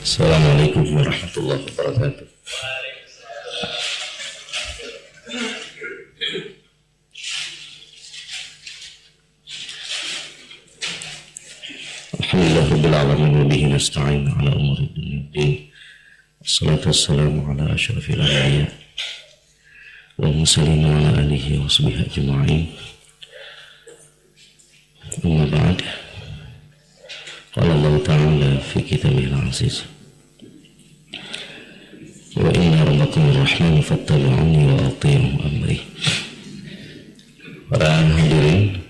Assalamualaikum warahmatullahi wabarakatuh. Alhamdulillah rabbil alamin wa bihi nasta'in ala umuri dunya waddin. Wassalatu wassalamu ala asyrafil anbiya wa mursalin wa ala alihi wa sahbihi ajma'in. Amma ba'd. Qala Allah ta'ala fi kitabihil aziz. Wa inna rabbakumur rahman fattabi'uni wa ati'u amri. Para hadirin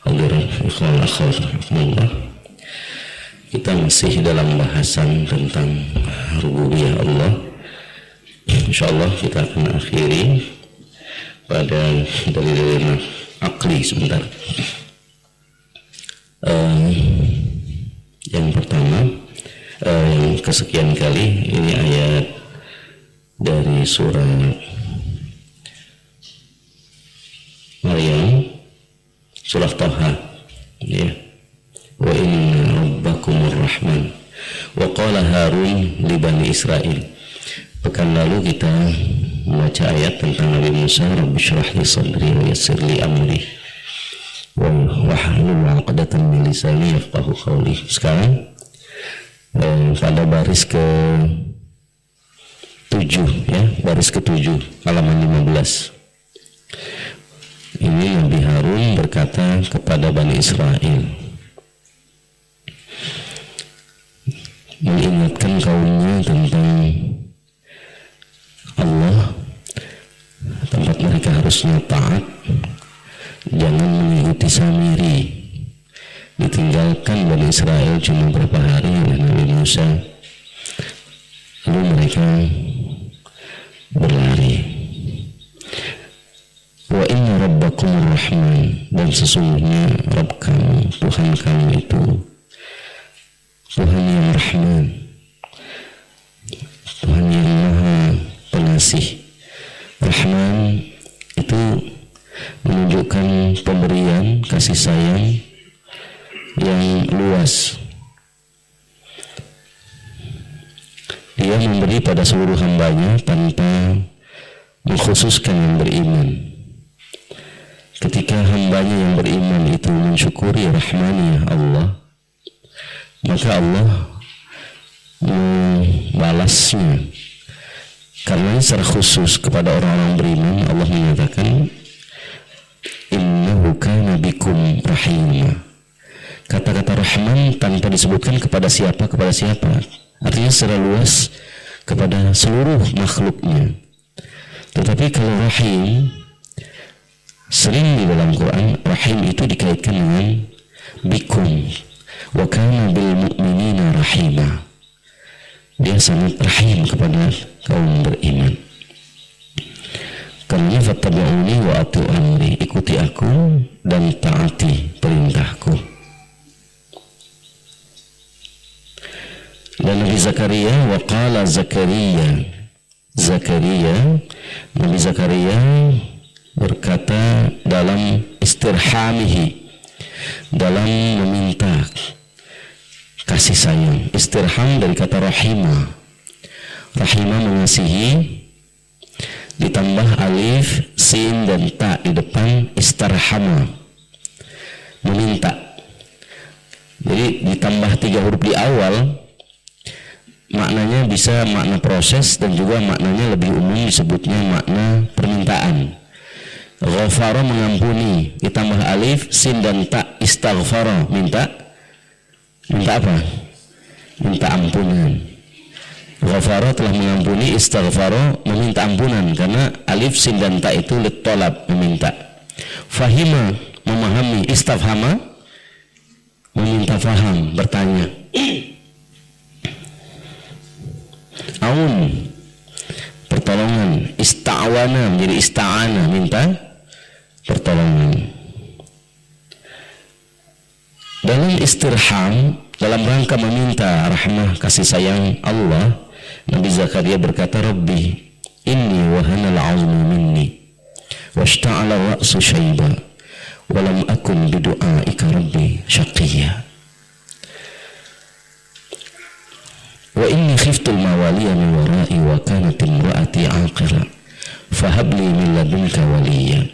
ikhwan akhwat rahimakumullah, kita masih dalam bahasan tentang rububiyah Allah. Insyaallah kita akan akhiri pada dalil-dalil akli sebentar. Yang pertama, yang kesekian kali ini ayat dari surah Maryam, surah Taha, ya. Wa inna rabbakumur rahman wa qala Harun li bani Israel. Pekan lalu kita membaca ayat tentang Nabi Musa, Rabbi syrah li sadri wa yassir li amri wahlul 'uqdatam min lisani yafqahu qawli. Sekarang pada baris ke-7, ya, baris ke-7 halaman 15. Ini Nabi Harun berkata kepada Bani Israel, mengingatkan kaumnya tentang Allah, tempat mereka harusnya taat, jangan mengikuti Samiri. Ditinggalkan Bani Israel cuma beberapa hari oleh Nabi Musa, lalu mereka berlari. Wa inna rabbakumur rahman, dan sesungguhnya Rabb kamu, Tuhan kamu itu Tuhan yang Rahman, Tuhan yang Maha Pengasih. Rahman itu menunjukkan pemberian kasih sayang yang luas. Dia memberi pada seluruh hambanya tanpa mengkhususkan yang beriman. Ketika hambanya yang beriman itu mensyukuri rahmaniyah Allah, maka Allah membalasnya. Karena secara khusus kepada orang-orang beriman, Allah menyatakan innahu kana bikum rahimah. Kata-kata Rahman tanpa disebutkan kepada siapa, artinya secara luas kepada seluruh makhluknya. Tetapi kalau Rahim, sering di dalam Quran Rahim itu dikaitkan dengan bikum. Wa kana bil mu'minina rahimah. Dia sangat rahim kepada kaum beriman. Karena fattabi'uni wa ati'u amri, ikuti aku dan taati perintahku. Dan Nabi Zakaria, wa qala Nabi Zakaria berkata dalam istirhamihi, dalam meminta kasih sayang. Istirham dari kata rahimah. Rahimah mengasihi, ditambah alif, sin dan ta di depan istarhama, meminta. Jadi ditambah 3 huruf di awal, maknanya bisa makna proses dan juga maknanya lebih umum disebutnya makna permintaan. Ghafara mengampuni, ditambah alif, sin dan ta, istaghfara, minta apa? Minta ampunan. Ghafara telah mengampuni, istaghfara meminta ampunan, karena alif, sin dan ta itu litolab, meminta. Fahima memahami, istafhama meminta faham, bertanya. Aun pertolongan, ista'wana menjadi ista'ana, minta pertolongan. Dalam istirham, dalam rangka meminta rahmah kasih sayang Allah, Nabi Zakaria berkata, Rabbi inni wahanal 'azmu minni washta'ala ra'su syaiba walam akun bidu'aika rabbi syaqiyya. Wa inni waliya min wara'i wa kanat imra'ati aqira fahab li min ladunka waliya.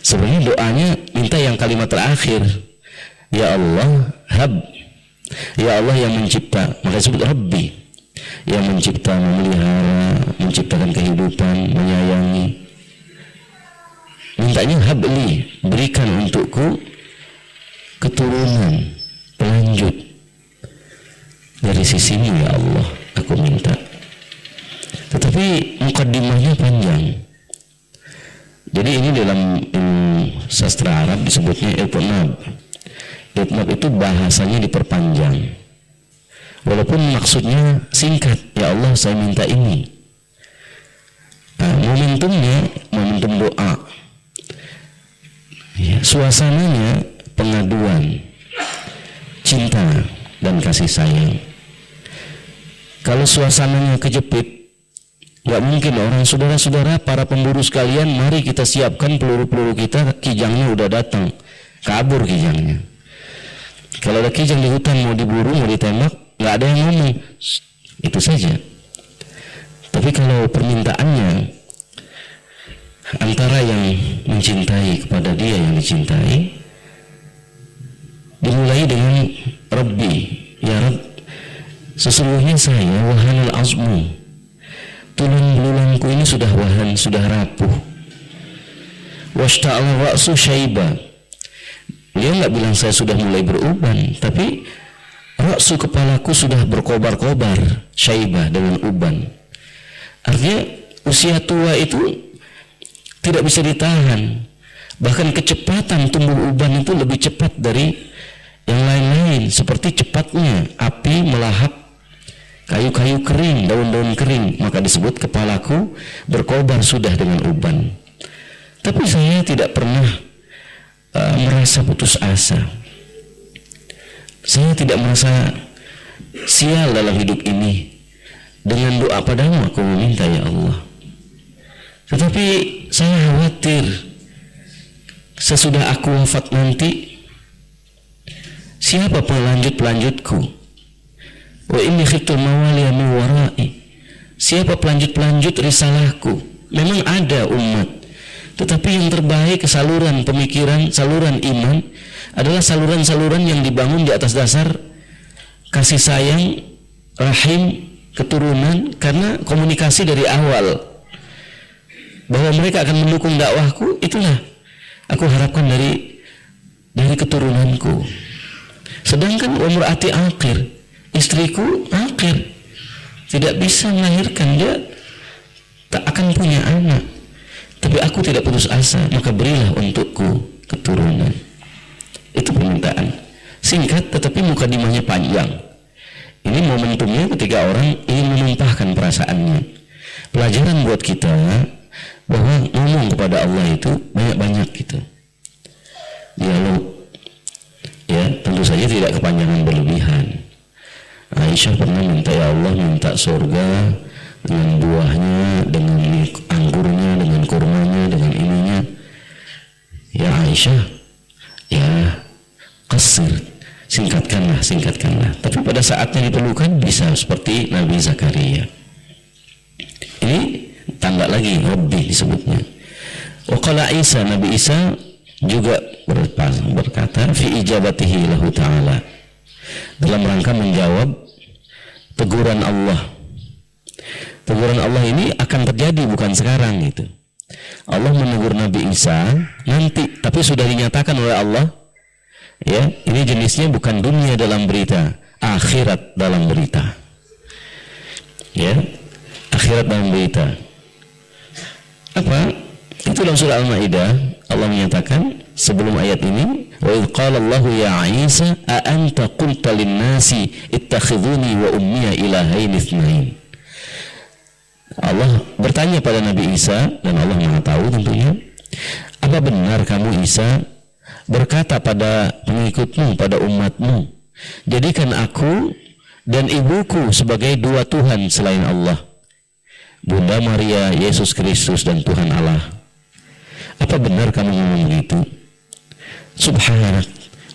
Sebenarnya doanya minta yang kalimat terakhir, ya Allah hab, ya Allah yang mencipta, maka disebut Rabbi, yang mencipta, memelihara, menciptakan kehidupan, menyayangi. Mintanya habli, berikan untukku keturunan, pelanjut dari sisimu ya Allah, aku minta. Tetapi mukaddimahnya panjang. Jadi ini dalam sastra Arab disebutnya itnab. Itnab itu bahasanya diperpanjang, walaupun maksudnya singkat. Ya Allah saya minta ini. Momentumnya momentum doa ya, suasananya pengaduan, cinta dan kasih sayang. Kalau suasananya kejepit, gak mungkin orang saudara-saudara, para pemburu sekalian, mari kita siapkan peluru-peluru kita, kijangnya udah datang, kabur kijangnya. Kalau ada kijang di hutan mau diburu, mau ditembak, gak ada yang ngomong, itu saja. Tapi kalau permintaannya antara yang mencintai kepada dia yang dicintai, dimulai dengan Rabbi, ya Rabb, sesungguhnya saya wahanul azmu, tulang belulangku ini sudah wahan, sudah rapuh. Washta'al ra'su syaiba, dia nggak bilang saya sudah mulai beruban, tapi ra'su kepalaku sudah berkobar-kobar, syaiba dengan uban. Artinya usia tua itu tidak bisa ditahan. Bahkan kecepatan tumbuh uban itu lebih cepat dari yang lain-lain, seperti cepatnya api melahap kayu-kayu kering, daun-daun kering, maka disebut kepalaku berkobar sudah dengan uban. Tapi saya tidak pernah merasa putus asa. Saya tidak merasa sial dalam hidup ini. Dengan doa padamu aku meminta ya Allah. Tetapi saya khawatir sesudah aku wafat nanti, siapa pelanjut-pelanjutku? Wa inni khiftul mawaliya min wara'i, siapa pelanjut-pelanjut risalahku? Memang ada umat, tetapi yang terbaik saluran pemikiran, saluran iman adalah saluran-saluran yang dibangun di atas dasar kasih sayang, rahim, keturunan, karena komunikasi dari awal bahwa mereka akan mendukung dakwahku, itulah aku harapkan dari keturunanku. Sedangkan umur ati akhir, istriku akhir, tidak bisa melahirkan, dia tak akan punya anak. Tapi aku tidak putus asa, maka berilah untukku keturunan. Itu permintaan singkat, tetapi mukadimahnya panjang. Ini momentumnya ketika orang ingin menumpahkan perasaannya. Pelajaran buat kita bahwa ngomong kepada Allah itu banyak-banyak gitu. Dialog, ya tentu saja tidak kepanjangan berlebihan. Aisyah pernah minta, ya Allah minta surga dengan buahnya, dengan anggurnya, dengan kurmanya, dengan ininya. Ya Aisyah, ya qasir, singkatkanlah. Tapi pada saatnya diperlukan bisa seperti Nabi Zakaria. Ini tanda lagi Rabbi disebutnya. Waqala Isa, Nabi Isa juga berkata fi ijabatihi lahu ta'ala, dalam rangka menjawab teguran Allah. Teguran Allah ini akan terjadi bukan sekarang gitu. Allah menegur Nabi Isa nanti, tapi sudah dinyatakan oleh Allah. Ya, ini jenisnya bukan dunia dalam berita, akhirat dalam berita. Ya, akhirat dalam berita. Apa? Itu dalam surah Al-Maidah Allah menyatakan sebelum ayat ini, wa idz qala Allahu ya Isa a anta qulta lin-nasi ittakhiduni wa ummiya ilahaini itsnain. Allah bertanya pada Nabi Isa, dan Allah Maha tahu tentunya, apa benar kamu Isa berkata pada pengikutmu, pada umatmu, jadikan aku dan ibuku sebagai dua Tuhan selain Allah, Bunda Maria, Yesus Kristus dan Tuhan Allah. Apa benar kamu ngomong begitu?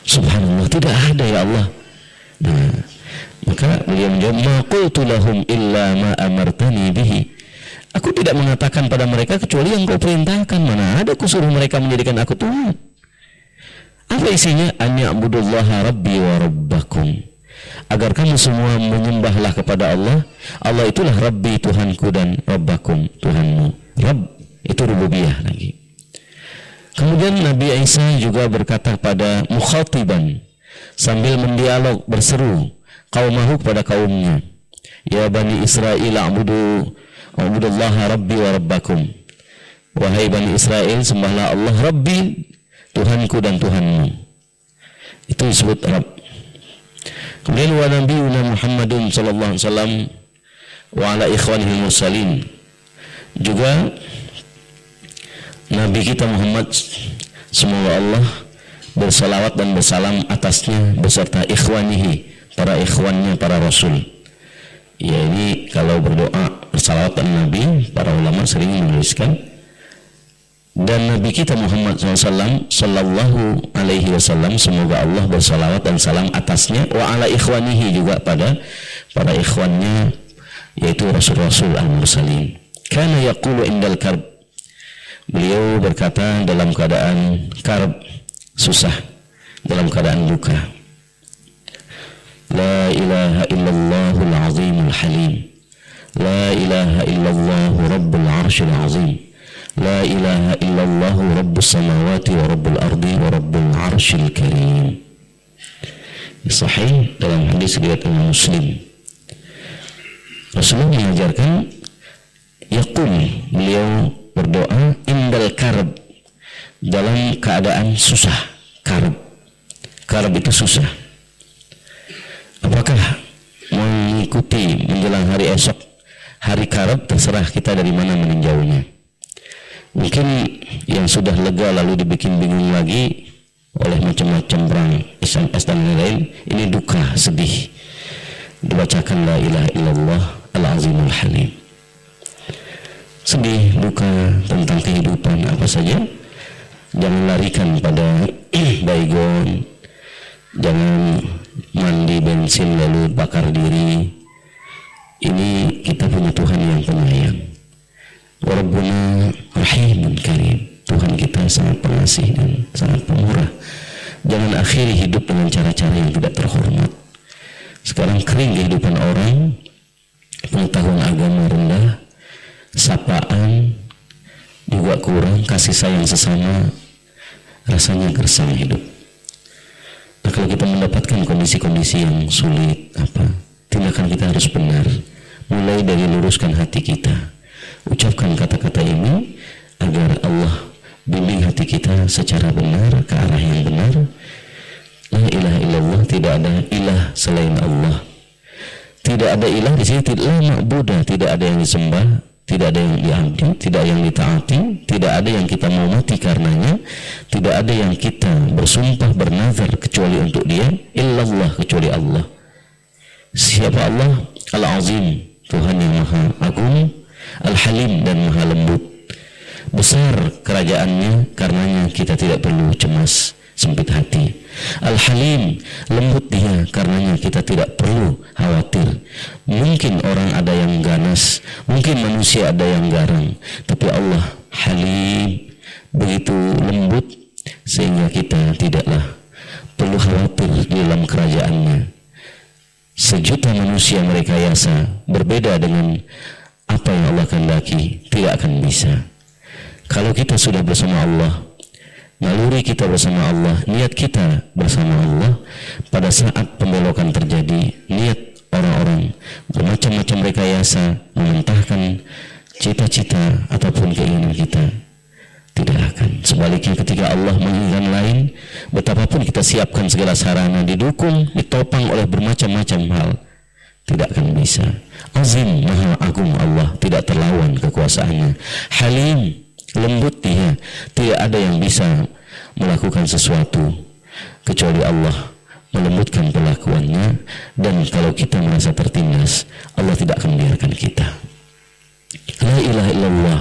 Subhanallah, tidak ada ya Allah. Nah, Maka beliau menjawab, ma qultu lahum illa ma amartani bihi. Aku tidak mengatakan pada mereka kecuali yang kau perintahkan. Mana ada kusuruh mereka menjadikan aku Tuhan. Apa isinya? An ya'budullaha rabbi wa rabbakum. Agar kamu semua menyembahlah kepada Allah. Allah itulah Rabbi, Tuhanku, dan Rabbakum, Tuhanmu. Rabb itu rububiyah lagi. Kemudian Nabi Isa juga berkata pada mukhatiban, sambil mendialog, berseru qaumahu kepada kaumnya, ya Bani Israel a'budullaha Rabbi wa Rabbakum. Wahai Bani Israel, sembahlah Allah Rabbi, Tuhanku dan Tuhanmu. Itu disebut Rabb. Kemudian wa nabiyuna Muhammadun sallallahu alaihi wasallam wa ala ikhwanihi mursalin. Juga Nabi kita Muhammad, semoga Allah bersalawat dan bersalam atasnya beserta ikhwanihi, para ikhwannya, para rasul. Ya, ini kalau berdoa bersalawat dan Nabi, para ulama sering menuliskan. Dan Nabi kita Muhammad SAW sallallahu alaihi wasallam, semoga Allah bersalawat dan salam atasnya, wa ala ikhwanihi, juga pada para ikhwannya, yaitu rasul-rasul al-mursalin. Kana yaqulu indal karb, beliau berkata dalam keadaan karb, susah, dalam keadaan duka, la ilaha illallahul azimul halim, la ilaha illallahu rabbul arshil azim, la ilaha illallahu rabbus samawati wa rabbul ardi wa rabbul arshil karim. Sahih dalam hadis riwayat Muslim. Rasulullah mengajarkan yaqul, beliau berdoa indal karb, dalam keadaan susah. Karb itu susah. Apakah mengikuti menjelang hari esok hari karb, terserah kita dari mana meninjaunya. Mungkin yang sudah lega lalu dibikin bingung lagi oleh macam-macam perang SMS dan lain-lain, ini duka, sedih. Dibacakan la ilaha illallah al-azimul halim. Sedih, duka tentang kehidupan apa saja. Jangan larikan pada baygon, jangan mandi bensin lalu bakar diri. Ini kita punya Tuhan yang penyayang. Rabbuna rahimun karim, Tuhan kita sangat pengasih dan sangat pemurah. Jangan akhiri hidup dengan cara-cara yang tidak terhormat. Sekarang kering kehidupan orang, pengetahuan agama rendah, sapaan juga kurang, kasih sayang sesama, rasanya gersang hidup. Nah, kalau kita mendapatkan kondisi-kondisi yang sulit, tindakan kita harus benar, mulai dari luruskan hati kita. Ucapkan kata-kata ini agar Allah bimbing hati kita secara benar, ke arah yang benar. La ilaha illallah, tidak ada ilah selain Allah. Tidak ada ilah di sini, tidak ma'budah, tidak ada yang disembah, tidak ada yang diabdi, tidak ada yang ditaati, tidak ada yang kita mau mati karenanya, tidak ada yang kita bersumpah bernazar kecuali untuk dia, illallah, kecuali Allah. Siapa Allah? Al-Azim, Tuhan yang maha agung, Al-Halim, dan maha lembut. Besar kerajaannya, karenanya kita tidak perlu cemas, sempit hati. Al-Halim, lembut dia, karenanya kita tidak perlu khawatir. Mungkin orang ada yang ganas, mungkin manusia ada yang garang, tapi Allah Halim, begitu lembut sehingga kita tidaklah perlu khawatir di dalam kerajaannya. Sejuta manusia merekayasa, berbeda dengan apa yang Allah kehendaki, tidak akan bisa. Kalau kita sudah bersama Allah, naluri kita bersama Allah, niat kita bersama Allah, pada saat pembelokan terjadi, niat orang-orang bermacam-macam rekayasa mementahkan cita-cita ataupun keinginan kita, tidak akan. Sebaliknya, ketika Allah menginginkan lain, betapapun kita siapkan segala sarana, didukung, ditopang oleh bermacam-macam hal, tidak akan bisa. Azim, maha agung Allah, tidak terlawan kekuasaannya. Halim, lembut dia, tidak ada yang bisa melakukan sesuatu kecuali Allah melembutkan perlakuannya. Dan kalau kita merasa tertindas, Allah tidak akan biarkan kita. La ilaha illallah,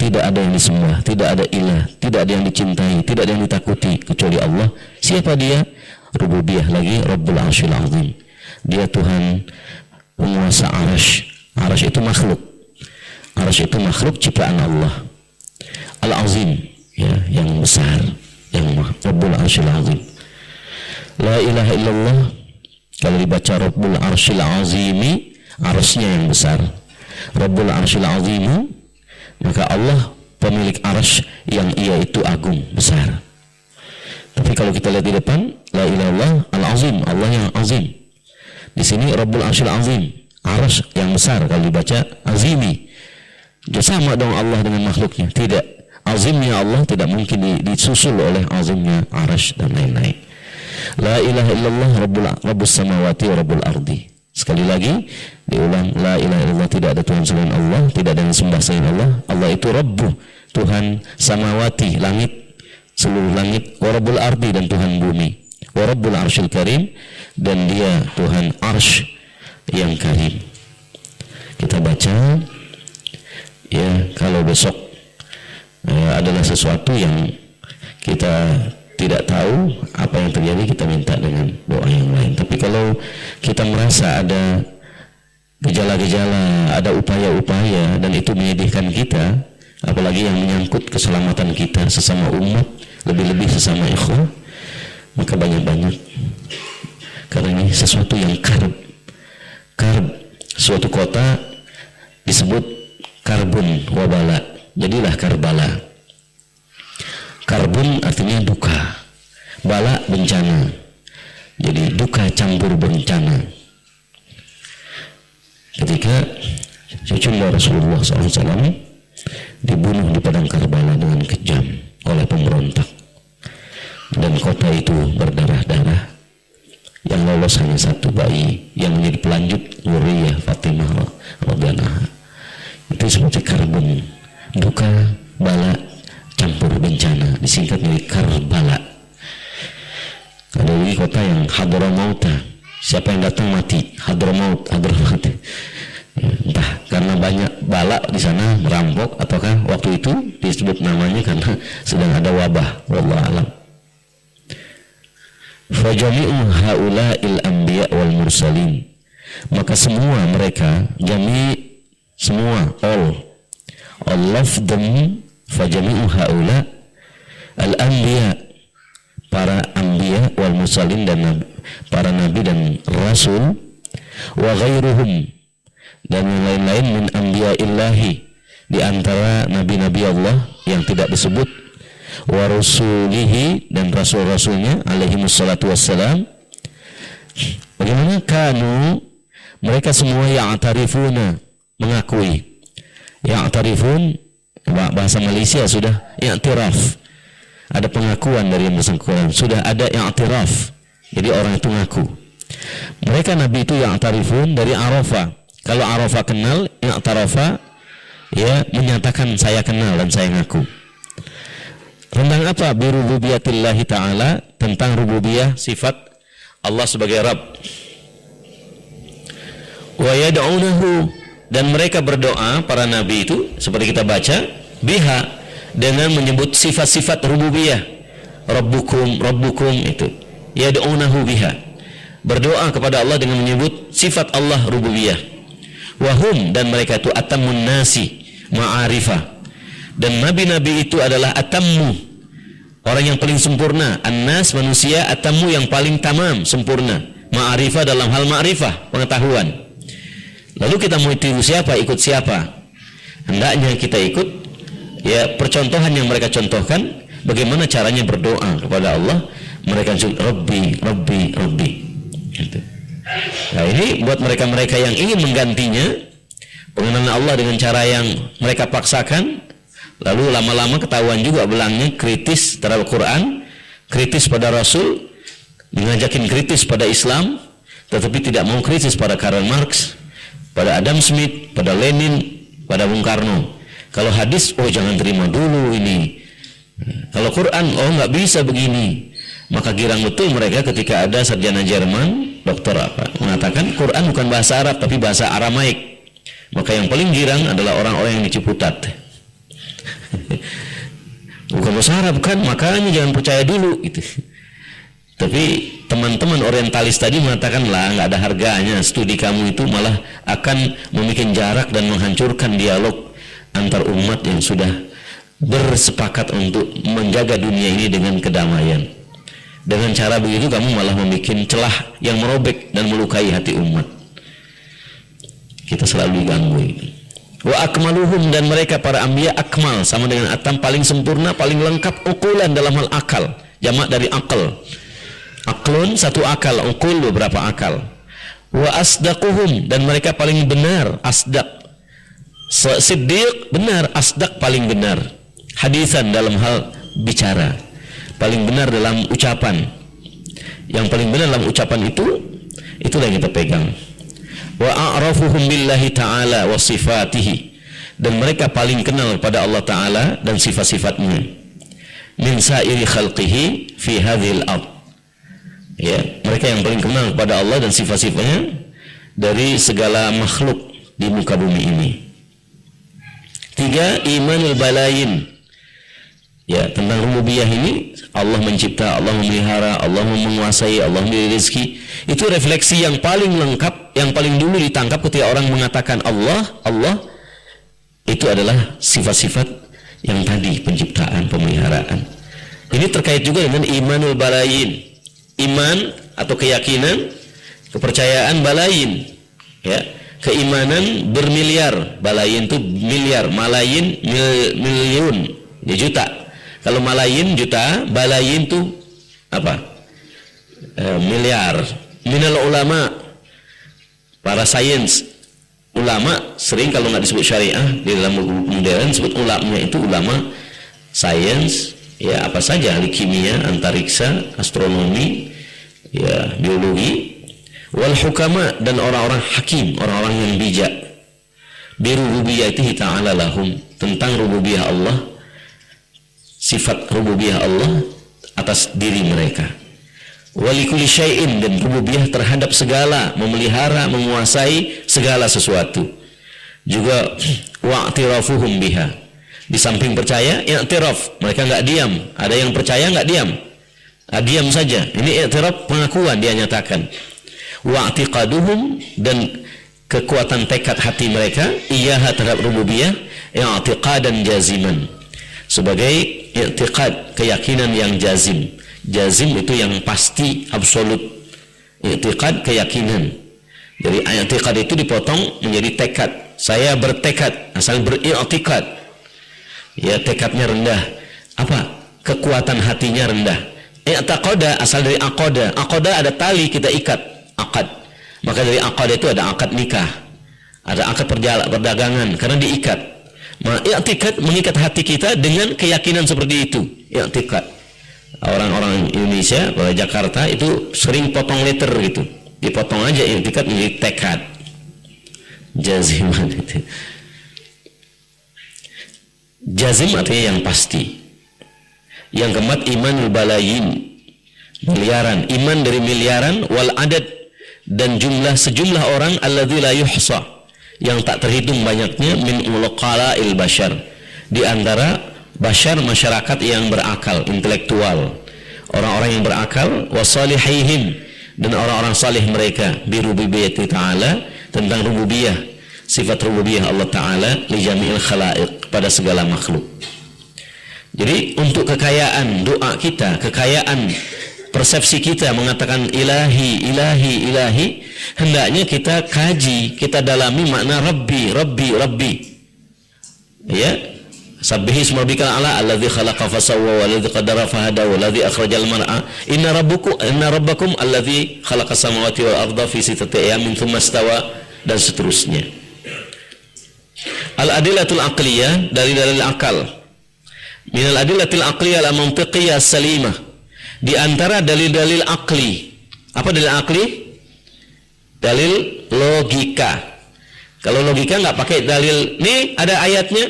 tidak ada yang disembah, tidak ada ilah, tidak ada yang dicintai, tidak ada yang ditakuti kecuali Allah. Siapa dia? Rububiyah lagi, Rabbul Arshil Azim. Dia Tuhan penguasa arasy. Arasy itu makhluk. Arasy itu makhluk ciptaan Allah. Al-Azim, ya, yang besar, yang Rabbul Arsyil Azim. La ilaha illallah, kalau dibaca Rabbul Arsyil Azimi, arasnya yang besar. Rabbul Arsyil Azimi, maka Allah pemilik arasy yang ia itu agung, besar. Tapi kalau kita lihat di depan, la ilaha illallah Al-Azim, Allah yang azim. Di sini Rabbul Arsyil Azim, arasy yang besar. Kalau dibaca Azimi, dia sama dong Allah dengan makhluknya? Tidak. Azimnya Allah tidak mungkin disusul oleh azimnya arasy dan lain-lain. La ilaha illallah Rabbus samawati wa Rabbul ardi. Sekali lagi diulang, la ilaha illallah, tidak ada Tuhan selain Allah, tidak ada yang sembah selain Allah. Allah itu Rabbu, Tuhan samawati, langit, seluruh langit, wa Rabbul ardi, dan Tuhan bumi, wa Rabbul arsyil karim, dan dia Tuhan arsy yang karim. Kita baca, ya, kalau besok adalah sesuatu yang kita tidak tahu apa yang terjadi, kita minta dengan doa yang lain. Tapi kalau kita merasa ada gejala-gejala, ada upaya-upaya, dan itu menyedihkan kita, apalagi yang menyangkut keselamatan kita sesama umat, lebih-lebih sesama ikhwah, maka banyak-banyak. Karena ini sesuatu yang karb. Suatu kota disebut karbun wabala, jadilah Karbala. Karbun artinya duka, bala bencana, jadi duka campur bencana. Ketika cucunya Rasulullah SAW dibunuh di padang Karbala dengan kejam oleh pemberontak, dan kota itu berdarah-darah. Yang lolos hanya satu bayi yang menjadi pelanjut, Nuriyah Fatimah radhiyallahu anha. Itu seperti karbun, duka, bala campur bencana, disingkat menjadi Karbala. Ada lagi kota yang Hadramauta, siapa yang datang mati, Hadramaut. Ya, entah karena banyak bala di sana merampok, ataukah waktu itu disebut namanya karena sedang ada wabah, wallahu alam. Fajami'u haula'il anbiya wal mursalin, maka semua mereka, semua, all of them, fajami'u haula al anbiya, para anbiya wal mursalin, dan para nabi dan rasul, wa ghairuhum, dan yang lain-lain, min anbiya illahi, di antara nabi-nabi Allah yang tidak disebut, wa rusulihi, dan rasul-rasulnya alaihimus salatu wassalam. Bagaimana? Kanu, mereka semua ya'tarifuna, mengakui. Ya'tarifun, bahasa Malaysia sudah i'tiraf, ada pengakuan dari yang bersangkutan, sudah ada i'tiraf, jadi orang itu ngaku. Mereka nabi itu ya'tarifun dari Arafah. Kalau Arafah kenal, i'tarafa, ya, menyatakan saya kenal dan saya ngaku. Tentang apa? Birububiyatillahi ta'ala, tentang rububiyah, sifat Allah sebagai Rabb. Wa yad'unahu, dan mereka berdoa, para nabi itu, seperti kita baca, biha, dengan menyebut sifat-sifat rububiyah. Rabbukum, itu. Yad'unahu biha, berdoa kepada Allah dengan menyebut sifat Allah rububiyah. Wahum, dan mereka itu atamun nasi ma'arifah, dan nabi-nabi itu adalah atammu, orang yang paling sempurna. An-nas, manusia, atammu, yang paling tamam, sempurna. Ma'arifah, dalam hal ma'rifah, pengetahuan. Lalu kita mau tiru siapa, ikut siapa? Hendaknya kita ikut, ya, percontohan yang mereka contohkan, bagaimana caranya berdoa kepada Allah. Mereka Rabbi gitu. Nah, ini buat mereka-mereka yang ingin menggantinya, pengenalan Allah dengan cara yang mereka paksakan, lalu lama-lama ketahuan juga belangnya kritis terhadap Quran, kritis pada Rasul, mengajakin kritis pada Islam, tetapi tidak mau kritis pada Karl Marx, pada Adam Smith, pada Lenin, pada Bung Karno. Kalau hadis, oh jangan terima dulu ini. Kalau Quran, oh nggak bisa begini. Maka girang betul mereka ketika ada sarjana Jerman, dokter mengatakan Quran bukan bahasa Arab tapi bahasa Aramaik. Maka yang paling girang adalah orang-orang yang di Ciputat. Bukan bahasa Arab kan, makanya jangan percaya dulu gitu. Tapi teman-teman orientalis tadi mengatakan lah nggak ada harganya, studi kamu itu malah akan membuat jarak dan menghancurkan dialog antar umat yang sudah bersepakat untuk menjaga dunia ini dengan kedamaian. Dengan cara begitu kamu malah membuat celah yang merobek dan melukai hati umat. Kita selalu diganggu ini. Wa akmaluhum, dan mereka para anbiya akmal sama dengan atam, paling sempurna, paling lengkap ukulan dalam hal akal, jamak dari akal. Aklun satu akal, ukul beberapa akal. Wa asdaquhum, dan mereka paling benar, asdaq. Siddiq benar, asdaq paling benar. Hadisan dalam hal bicara, paling benar dalam ucapan. Yang paling benar dalam ucapan itulah yang kita pegang. Wa a'rafuhum billahi ta'ala wa sifatihi, dan mereka paling kenal pada Allah Ta'ala dan sifat-sifatnya. Min sa'iri khalqihi fi hadhil ard. Ya, mereka yang paling kenal pada Allah dan sifat-sifatnya dari segala makhluk di muka bumi ini. 3. Imanul balayin. Ya, tentang rububiyah ini, Allah mencipta, Allah memelihara, Allah menguasai, Allah memberi rezeki. Itu refleksi yang paling lengkap, yang paling dulu ditangkap ketika orang mengatakan Allah, Allah. Itu adalah sifat-sifat yang tadi, penciptaan, pemeliharaan. Ini terkait juga dengan imanul balayin. Iman atau keyakinan, kepercayaan balayin, ya, keimanan bermiliar. Balayin itu miliar, malayin miliun, ya, juta. Kalau malayin juta, balayin itu apa? Miliar. Minal ulama, para sains, ulama sering kalau nggak disebut syariah di dalam modern disebut ulama, itu ulama sains. Ya, apa saja, ahli kimia, antariksa, astronomi, ya, biologi. Wal hukama, dan orang-orang hakim, orang-orang yang bijak. Bi rububiyyatihi ta'ala lahum, tentang rububiyah Allah, sifat rububiyah Allah atas diri mereka. Walikulli syai'in, dan rububiyah terhadap segala, memelihara, menguasai segala sesuatu. Juga wa'tirafuhum biha, di samping percaya, i'tiraf, mereka nggak diam. Ada yang percaya nggak diam, diam saja. Ini i'tiraf, pengakuan, dia nyatakan. Wa'tiqaduhum, dan kekuatan tekad hati mereka, iyaha terhadap rububiyah, i'tiqadan jaziman, sebagai i'tiqad, keyakinan yang jazim. Jazim itu yang pasti, absolut. I'tiqad, keyakinan. Jadi i'tiqad itu dipotong menjadi tekad. Saya bertekad, asal beri'tiqad. Ya, tekadnya rendah. Apa? Kekuatan hatinya rendah. I'taqada asal dari aqada. Aqada ada tali kita ikat, akad. Maka dari akad itu ada akad nikah, ada akad perdagangan, karena diikat. Maka i'tiqad mengikat hati kita dengan keyakinan seperti itu. I'tiqad. Orang-orang Indonesia, orang Jakarta itu sering potong letter gitu. Dipotong aja i'tiqad menjadi tekad. Jaziman itu. Jazim artinya yang pasti. Yang keempat, imanul balayin, miliaran, iman dari miliaran, wal adad, dan sejumlah orang, alladzi la yuhsa, yang tak terhitung banyaknya, min ulqala'il bashar, di antara bashar, masyarakat yang berakal, intelektual, orang-orang yang berakal, wasalihihim, dan orang-orang salih mereka, bi rububiyyati ta'ala, tentang rububiyah, sifat rububiyah Allah Ta'ala, li jami'il khalaiq, pada segala makhluk. Jadi untuk kekayaan doa kita, kekayaan persepsi kita mengatakan ilahi, ilahi, ilahi, hendaknya kita kaji, kita dalami makna Rabbi, Rabbi, Rabbi. Ya, sabbihi isma rabbikal a'la alladzi khalaqa fasawwa walladzi qaddara fahada walladzi akhrajal mar'a inna rabbakum alladzi khalaqas samawati wal arda fi sittati ayamin tsumma istawa, dan seterusnya. Al-adillatul aqliyah, dari dalil akal. Minal adillatil aqliyah al-mantiqiyah salimah, di antara dalil-dalil akli. Apa dalil akli? Dalil logika. Kalau logika nggak pakai dalil, nih ada ayatnya,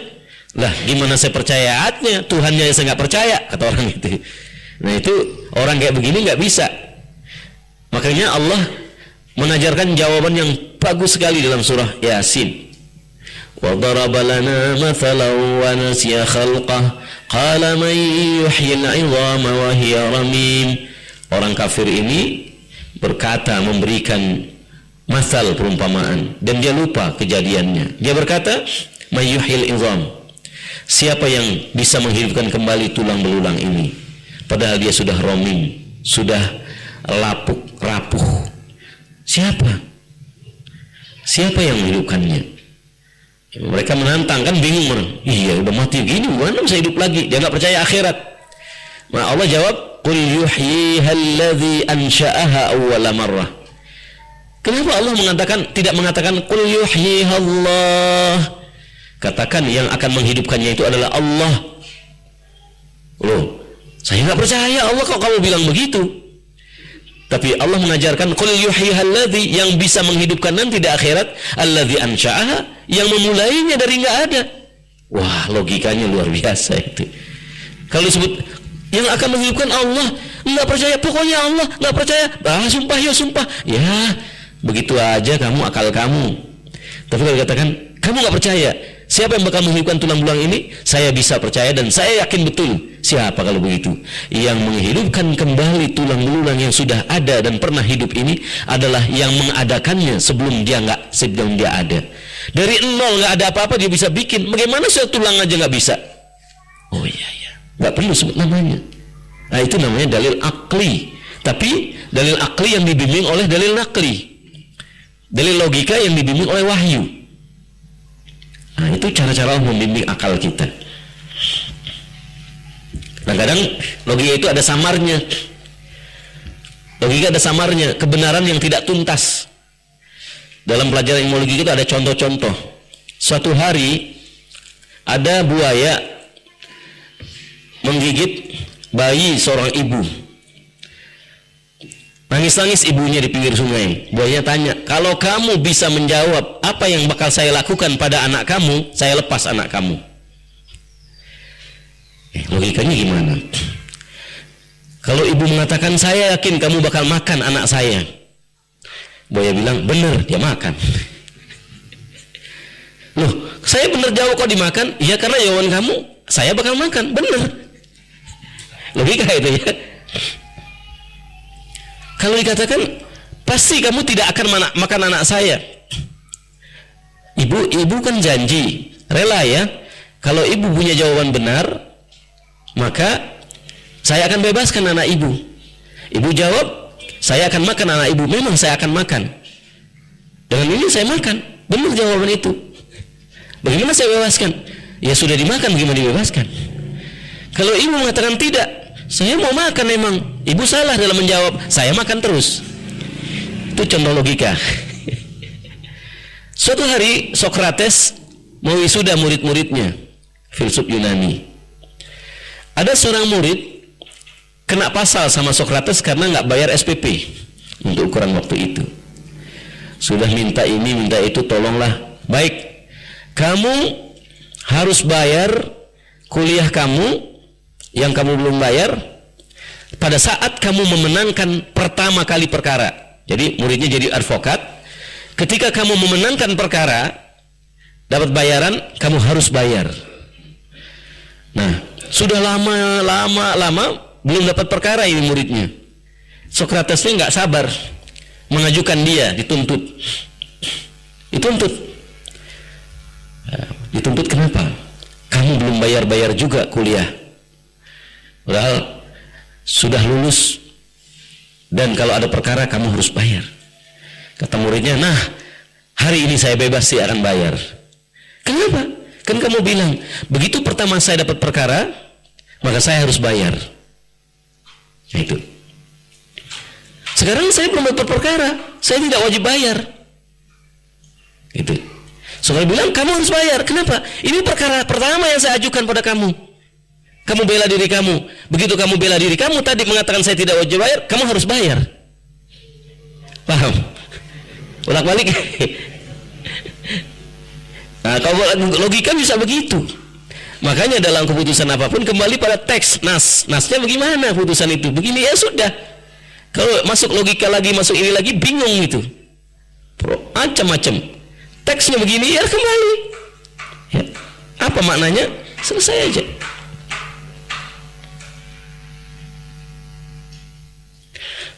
lah gimana saya percaya ayatnya, Tuhannya saya nggak percaya, kata orang itu. Nah itu orang kayak begini nggak bisa. Makanya Allah mengajarkan jawaban yang bagus sekali dalam surah Yasin. وَضَرَبَ لَنَا مَثَلًا وَنَسِيَ خَلْقَهُ قَالَ مَنْ يُحْيِي الْعِظَامَ وَهِيَ رَمِيمٌ. Orang kafir ini berkata, memberikan masal perumpamaan, dan dia lupa kejadiannya. Dia berkata, mayyuhil izam, siapa yang bisa menghidupkan kembali tulang belulang ini, padahal dia sudah romim, sudah lapuk, rapuh. Siapa yang menghidupkannya? Mereka menantang, kan bingung, iya udah mati gini, mana bisa hidup lagi? Dia nggak percaya akhirat. Nah, Allah jawab, qul yuhyihal ansha'aha awwala marrah. Kenapa Allah tidak mengatakan qul yuhyihallah? Katakan yang akan menghidupkannya itu adalah Allah. Loh, saya nggak percaya Allah kok kamu bilang begitu. Tapi Allah mengajarkan qul yuhyihalladzi, yang bisa menghidupkan nanti di akhirat, alladzi ansha'aha, yang memulainya dari nggak ada. Wah, logikanya luar biasa itu. Kalau disebut yang akan menghidupkan Allah, nggak percaya, pokoknya Allah nggak percaya. Sumpah ya sumpah. Ya, begitu aja kamu, akal kamu. Tapi kalau dikatakan kamu nggak percaya, siapa yang bakal menghidupkan tulang belulang ini? Saya bisa percaya dan saya yakin betul. Siapa kalau begitu? Yang menghidupkan kembali tulang belulang yang sudah ada dan pernah hidup ini adalah yang mengadakannya sebelum dia ada. Dari nol, nggak ada apa-apa dia bisa bikin. Bagaimana satu tulang aja nggak bisa? Oh iya, nggak perlu sebut namanya. Nah, itu namanya dalil akli. Tapi dalil akli yang dibimbing oleh dalil nakli, dalil logika yang dibimbing oleh wahyu. Nah, itu cara-cara membimbing akal kita. Kadang-kadang logika itu ada samarnya. Logika ada samarnya, kebenaran yang tidak tuntas. Dalam pelajaran ilmu logika itu ada contoh-contoh. Suatu hari ada buaya menggigit bayi seorang ibu. Nangis-nangis ibunya di pinggir sungai. Buaya tanya, kalau kamu bisa menjawab apa yang bakal saya lakukan pada anak kamu, saya lepas anak kamu. Logikanya gimana? Kalau ibu mengatakan, saya yakin kamu bakal makan anak saya, buaya bilang, bener, dia makan. Loh, saya bener jawab kok dimakan? Iya, karena jawaban kamu, saya bakal makan, bener. Logika itu ya. Kalau dikatakan pasti kamu tidak akan makan anak saya, ibu kan janji, rela ya. Kalau ibu punya jawaban benar, maka saya akan bebaskan anak ibu. Ibu jawab, saya akan makan anak ibu. Memang saya akan makan. Dengan ini saya makan. Benar jawaban itu. Bagaimana saya bebaskan? Ya sudah dimakan, bagaimana dibebaskan? Kalau ibu mengatakan tidak, saya mau makan memang. Ibu salah dalam menjawab, saya makan terus. Itu contoh logika. Suatu hari Sokrates mau wisuda murid-muridnya, filsuf Yunani. Ada seorang murid kena pasal sama Sokrates karena nggak bayar SPP untuk ukuran waktu itu. Sudah minta ini, minta itu, tolonglah. Baik, kamu harus bayar kuliah kamu yang kamu belum bayar pada saat kamu memenangkan pertama kali perkara. Jadi muridnya jadi advokat. Ketika kamu memenangkan perkara, dapat bayaran, kamu harus bayar. Nah, sudah lama belum dapat perkara ini muridnya. Sokrates ini nggak sabar, mengajukan dia dituntut. Dituntut kenapa? Kamu belum bayar juga kuliah. Padahal sudah lulus, dan kalau ada perkara kamu harus bayar. Kata muridnya, nah hari ini saya bebas sih akan bayar. Kenapa? Kan kamu bilang, begitu pertama saya dapat perkara, maka saya harus bayar. Nah, itu. Sekarang saya belum dapat perkara, saya tidak wajib bayar. Itu. Soalnya bilang, kamu harus bayar. Kenapa? Ini perkara pertama yang saya ajukan pada kamu. Kamu bela diri kamu. Begitu kamu bela diri kamu tadi mengatakan saya tidak wajib bayar, kamu harus bayar. Paham? Bolak-balik. Nah, kalau logika bisa begitu. Makanya dalam keputusan apapun kembali pada teks, nasnya bagaimana putusan itu? Begini ya sudah. Kalau masuk logika lagi, masuk ini lagi, bingung itu. Macam-macam. Teksnya begini ya kembali. Ya. Apa maknanya? Selesai aja.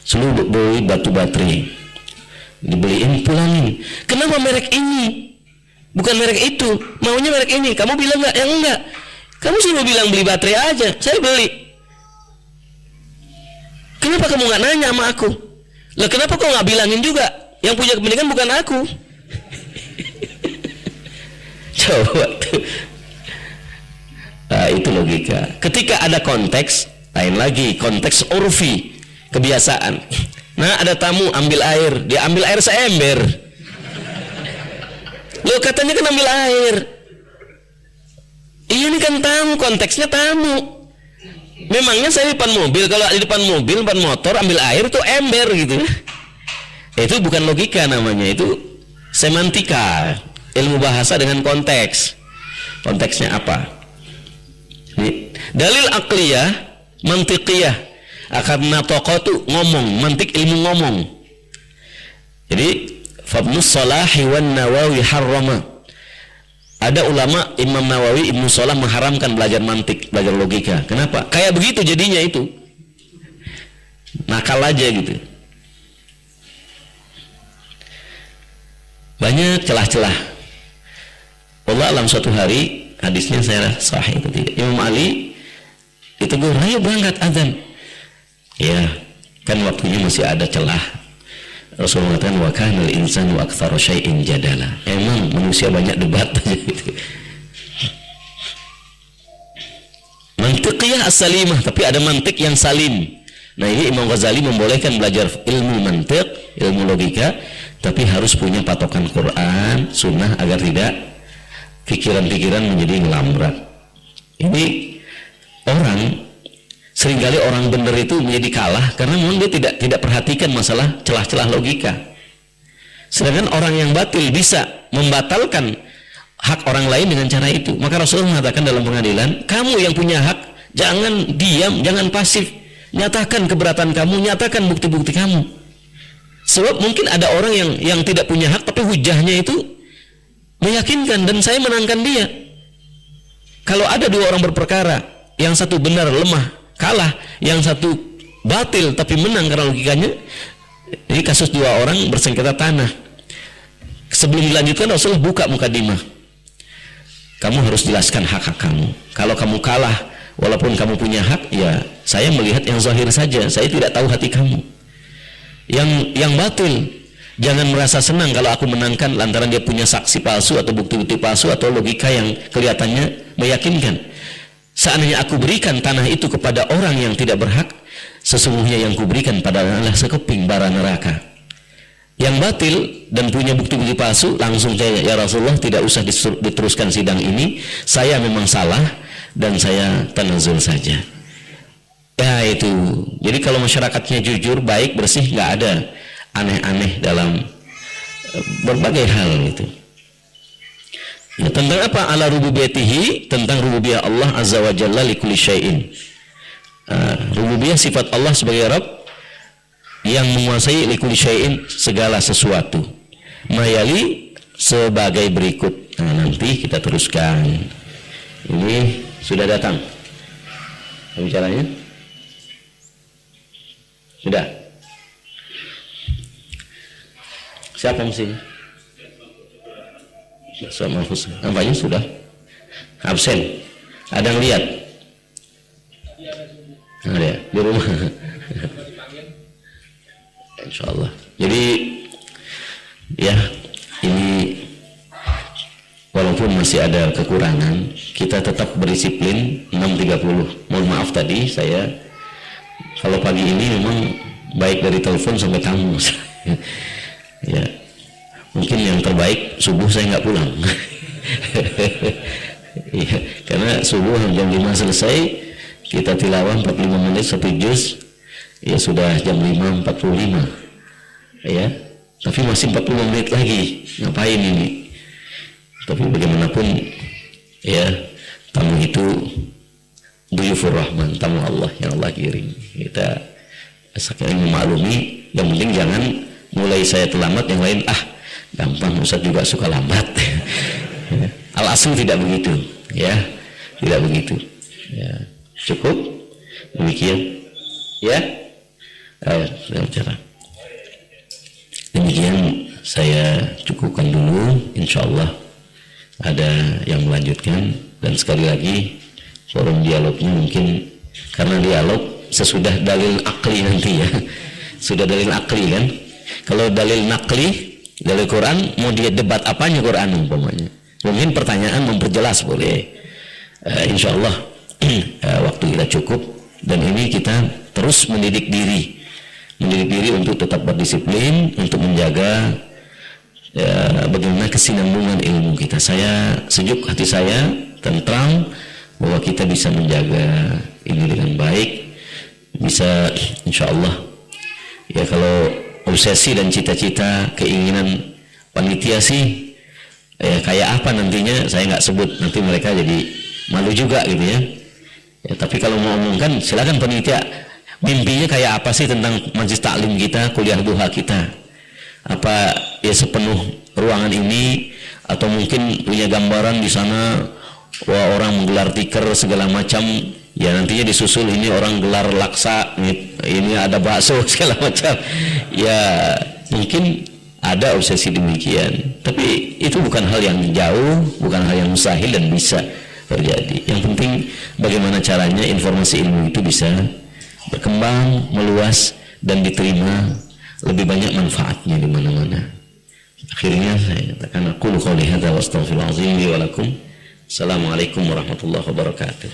Selalu beli batu baterai, dibeliin, pulangin. Kenapa merek ini? Bukan merek itu, maunya merek ini. Kamu bilang enggak? Yang enggak. Kamu suruh bilang beli baterai aja, saya beli. Kenapa kamu nggak nanya sama aku? Lah kenapa kau nggak bilangin juga? Yang punya kepentingan bukan aku. Coba tuh. Nah, itu logika. Ketika ada konteks, lain lagi, konteks urfi, kebiasaan. Nah, ada tamu ambil air, dia ambil air seember. Loh, katanya kan ambil air. Iya, ini kan tamu, konteksnya tamu. Memangnya saya di depan mobil, kalau di depan mobil, depan motor ambil air tuh ember gitu. Itu bukan logika namanya, itu semantika, ilmu bahasa dengan konteks. Konteksnya apa? Dalil akliyah, mantiqiyah. Karena tokoh tuh ngomong, mantik ilmu ngomong. Jadi Fabnus Salahi wan Nawawi harrama. Ada ulama Imam Nawawi, Ibnu Salah mengharamkan belajar mantik, belajar logika. Kenapa? Kayak begitu jadinya itu. Nakal aja gitu. Banyak celah-celah. Allah alam suatu hari, hadisnya saya sahih itu tidak. Imam Ali ditegur, ayo berangkat azan. Ya, kan waktunya masih ada celah. Rasulullah mengatakan wa kanal insanu aktsara syai'in jadala. Emang manusia banyak debat aja gitu. Mantiqiyah as-salimah, tapi ada mantik yang salim. Nah, ini Imam Ghazali membolehkan belajar ilmu mantik, ilmu logika, tapi harus punya patokan Quran, sunnah agar tidak pikiran-pikiran menjadi ngelambrat. Ini orang seringkali orang benar itu menjadi kalah karena memang dia tidak perhatikan masalah celah-celah logika. Sedangkan orang yang batil bisa membatalkan hak orang lain dengan cara itu. Maka Rasulullah mengatakan dalam pengadilan, kamu yang punya hak jangan diam, jangan pasif. Nyatakan keberatan kamu, nyatakan bukti-bukti kamu. Sebab mungkin ada orang yang tidak punya hak tapi hujahnya itu meyakinkan dan saya menangkan dia. Kalau ada dua orang berperkara, yang satu benar lemah kalah, yang satu batil tapi menang karena logikanya. Ini kasus dua orang bersengketa tanah. Sebelum dilanjutkan Rasulullah buka mukadimah. Kamu harus jelaskan hak-hak kamu. Kalau kamu kalah walaupun kamu punya hak, ya saya melihat yang zahir saja, saya tidak tahu hati kamu. Yang batil jangan merasa senang kalau aku menangkan lantaran dia punya saksi palsu atau bukti-bukti palsu atau logika yang kelihatannya meyakinkan. Seandainya aku berikan tanah itu kepada orang yang tidak berhak, sesungguhnya yang kuberikan padanya adalah sekeping bara neraka. Yang batil dan punya bukti-bukti palsu langsung saya, ya Rasulullah tidak usah diteruskan sidang ini, saya memang salah dan saya tanazul saja. Ya itu. Jadi kalau masyarakatnya jujur, baik, bersih, nggak ada aneh-aneh dalam berbagai hal itu. Ya, tentang apa? Ala rububiyatihi, tentang rububiyah Allah azza wa jalla li kulli syai'in. Rububiyah sifat Allah sebagai Rabb yang menguasai li kulli syai'in, segala sesuatu. Mayali sebagai berikut. Nah, nanti kita teruskan. Ini sudah datang pembicaranya? Sudah? Siapa mesti? Nampaknya sudah absen. Ada yang lihat? Ada di rumah. Insyaallah. Jadi ya, ini walaupun masih ada kekurangan, kita tetap berdisiplin. 6.30. Mohon maaf tadi saya, kalau pagi ini memang baik dari telepon sampai tamu. Ya, mungkin yang terbaik subuh saya nggak pulang. Ya, karena subuh jam 5 selesai, kita tilawah 45 menit 1 juz, ya sudah jam 5.45 ya, tapi masih 40 menit lagi, ngapain ini? Tapi bagaimanapun ya, tamu itu duyufur rahman, tamu Allah yang Allah kirim. Kita saking memaklumi, yang penting jangan mulai saya terlambat, yang lain gampang, Ustaz juga suka lambat. Al-asl tidak begitu ya, tidak begitu ya. Cukup demikian ya. Dalam cara. Demikian saya cukupkan dulu, insya Allah ada yang melanjutkan. Dan sekali lagi forum dialognya mungkin karena dialog sesudah dalil akli nanti ya. Sudah dalil akli kan. Kalau dalil nakli, dalil Quran, mau dia debat apanya Quran umpamanya. Mungkin pertanyaan memperjelas boleh. Insya Allah waktu kita cukup, dan ini kita terus mendidik diri untuk tetap berdisiplin, untuk menjaga bagaimana kesinambungan ilmu kita. Saya sejuk hati saya, tentram bahwa kita bisa menjaga ini dengan baik, bisa insya Allah ya. Kalau obsesi dan cita-cita keinginan panitia sih kayak apa nantinya saya nggak sebut, nanti mereka jadi malu juga gitu ya. Tapi kalau mau omongkan silakan panitia, mimpinya kayak apa sih tentang majelis taklim kita, kuliah duha kita, apa ya sepenuh ruangan ini, atau mungkin punya gambaran di sana wah orang menggelar tikar segala macam ya, nantinya disusul ini orang gelar laksa, ini ada bakso segala macam ya. Mungkin ada obsesi demikian, tapi itu bukan hal yang jauh, bukan hal yang mustahil dan bisa terjadi. Yang penting bagaimana caranya informasi ilmu itu bisa berkembang, meluas, dan diterima lebih banyak manfaatnya di mana-mana. Akhirnya saya katakan, aku qouli hadza wa astaghfirullahalazim li wa lakum. Assalamualaikum warahmatullahi wabarakatuh.